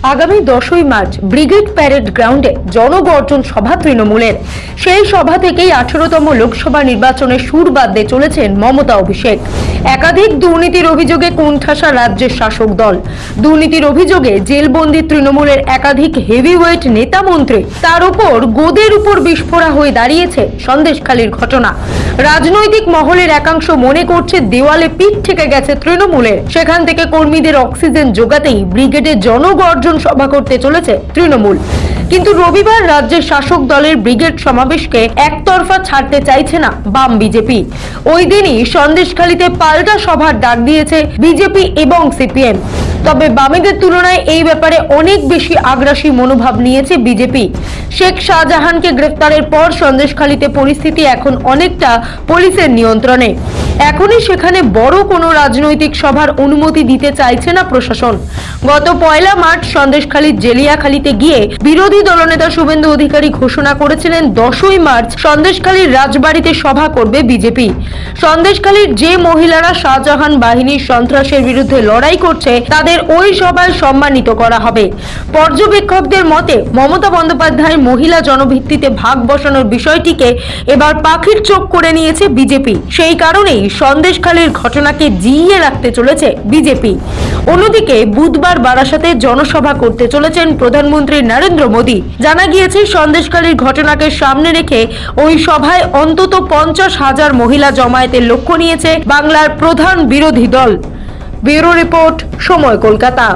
আগামী 10ই March brigade parade গ্রাউন্ডে জনগর্জন সভা তৃণমূলের। সেই সভা থেকেই 18তম লোকসভা নির্বাচনের সুর বাঁধতে চলেছেন মমতা অভিষেক। একাধিক দুর্নীতির অভিযোগে কোণঠাসা রাজ্যের শাসক দল। দুর্নীতির অভিযোগে জেলবন্দি তৃণমূলের একাধিক হেভিওয়েট নেতা মন্ত্রী, তার উপর গোদের উপর বিস্ফোরা হয়ে দাঁড়িয়েছে সন্দেশখালীর ঘটনা। রাজনৈতিক মহলের একাংশ মনে করছে দেওয়ালে পিঠ ঠেকে গেছে তৃণমূলের। সেখান থেকে কর্মীদের অক্সিজেন যোগাতেই ব্রিগেডে জনগর্জন সভা করতে চলেছে তৃণমূল। কিন্তু রবিবার রাজ্যের শাসক দলের ব্রিগেড সমাবেশকে একতরফা ছাড়তে চাইছে না বাম বিজেপি। ওই দিনই সন্দেশখালীতে পাল্টা সভার ডাক দিয়েছে বিজেপি এবং সিপিএম। তবে বামেদের তুলনায় এই ব্যাপারে অনেক বেশি আগ্রাসী মনোভাব নিয়েছে বিজেপি। শেখ শাহজাহানকে গ্রেফতারের পর সন্দেশখালীতে পরিস্থিতি এখন অনেকটা পুলিশের নিয়ন্ত্রণে। এখনই সেখানে বড় কোনো রাজনৈতিক সভার অনুমতি দিতে চাইছে না প্রশাসন। গত 1 মার্চ সন্দেশখালীর জেলিয়াখালীতে গিয়ে বিরোধী দলনেতা শুভেন্দু অধিকারী ঘোষণা করেছিলেন 10ই মার্চ সন্দেশখালীর রাজবাড়িতে সভা করবে বিজেপি। সন্দেশখালীর যে মহিলারা শাহজাহান বাহিনীর সন্ত্রাসের বিরুদ্ধে লড়াই করছে তাদের ওই সভায় সম্মানিত করা হবে। পর্যবেক্ষকদের মতে মমতা বন্দ্যোপাধ্যায় মহিলা জনভিত্তিতে ভাগ বসানোর বিষয়টিকে এবার পাখির চোখ করে নিয়েছে বিজেপি। সেই কারণেই সন্দেশখালীর ঘটনাকে জিইয়ে রাখতে চলেছে বিজেপি। অন্যদিকে বুধবার বারাসাতে জনসভা করতে চলেছেন প্রধানমন্ত্রী নরেন্দ্র মোদী। জানা গিয়েছে সন্দেশখালীর ঘটনাকে সামনে রেখে ওই সভায় অন্তত 50,000 মহিলা জমায়েতের লক্ষ্য নিয়েছে বাংলার প্রধান বিরোধী দল। ব্যুরো রিপোর্ট, সময়, কলকাতা।